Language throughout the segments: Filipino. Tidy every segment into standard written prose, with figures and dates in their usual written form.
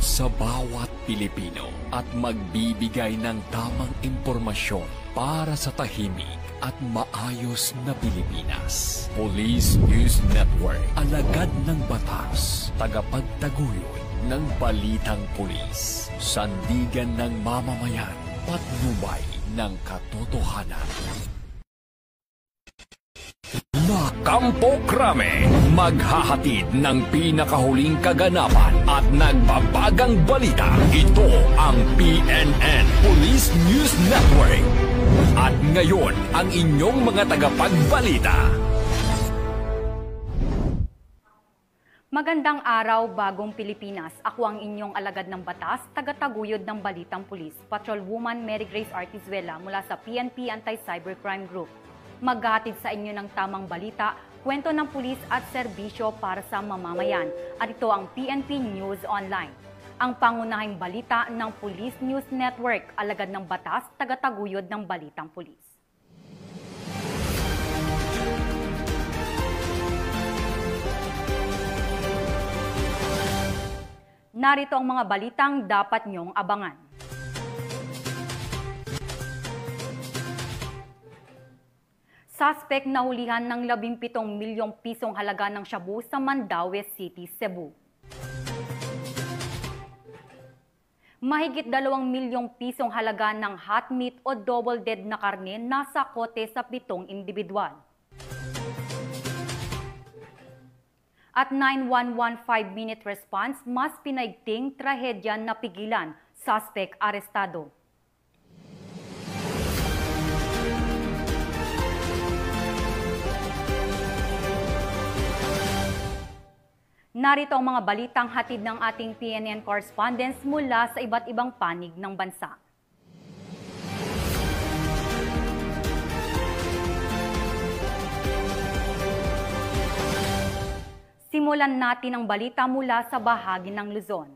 sa bawat Pilipino at magbibigay ng tamang impormasyon para sa tahimik at maayos na Pilipinas. Police News Network, alagad ng batas, tagapagtaguyod ng balitang pulis, sandigan ng mamamayan, patnubay ng katotohanan. Kampo Krame, maghahatid ng pinakahuling kaganapan at nagbabagang balita. Ito ang PNN Police News Network. At ngayon, ang inyong mga tagapagbalita. Magandang araw, bagong Pilipinas. Ako ang inyong alagad ng batas, tagataguyod ng Balitang Pulis, Patrolwoman Mary Grace Artizuela mula sa PNP Anti-Cybercrime Group. Maghahatid sa inyo ng tamang balita, kwento ng pulis at serbisyo para sa mamamayan. At ito ang PNP News Online. Ang pangunahing balita ng Police News Network, alagad ng batas, tagataguyod ng Balitang Pulis. Narito ang mga balitang dapat niyong abangan. Suspect na hulihan ng 17 milyong pisong halaga ng shabu sa Mandaue City, Cebu. Mahigit 2 milyong pisong halaga ng hot meat o double dead na karne nasa kote sa 7 individual. At 911 5-minute response, mas pinaigting trahedya na pigilan, suspect arestado. Narito ang mga balitang hatid ng ating PNN correspondents mula sa iba't ibang panig ng bansa. Simulan natin ang balita mula sa bahagi ng Luzon.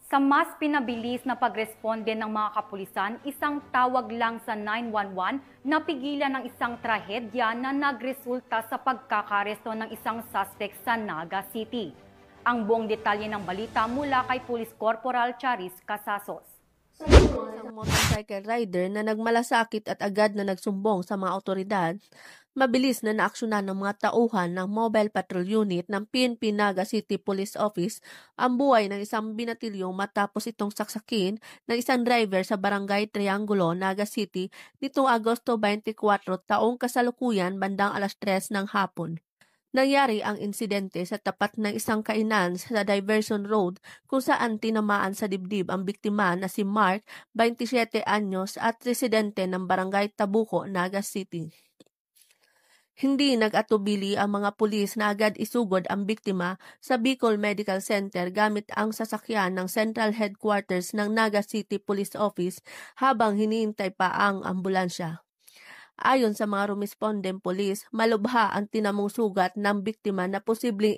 Sa mas pinabilis na pagresponde ng mga kapulisan, isang tawag lang sa 911 napigilan ng isang trahedya na nagresulta sa pagkakaresto ng isang suspect sa Naga City. Ang buong detalye ng balita mula kay Police Corporal Charis Casasos. Isang motorcycle rider na nagmalasakit at agad na nagsumbong sa mga otoridad, mabilis na naaksyonan ng mga tauhan ng Mobile Patrol Unit ng PNP Naga City Police Office ang buhay ng isang binatilyo matapos itong saksakin ng isang driver sa Barangay Triangulo, Naga City nitong Agosto 24 taong kasalukuyan bandang alas 3 ng hapon. Nangyari ang insidente sa tapat ng isang kainan sa Diversion Road kung saan tinamaan sa dibdib ang biktima na si Mark, 27 anyos at residente ng Barangay Tabuco, Naga City. Hindi nag-atubili ang mga pulis na agad isugod ang biktima sa Bicol Medical Center gamit ang sasakyan ng Central Headquarters ng Naga City Police Office habang hinihintay pa ang ambulansya. Ayon sa mga rumespondeng pulis, malubha ang tinamong sugat ng biktima na posibleng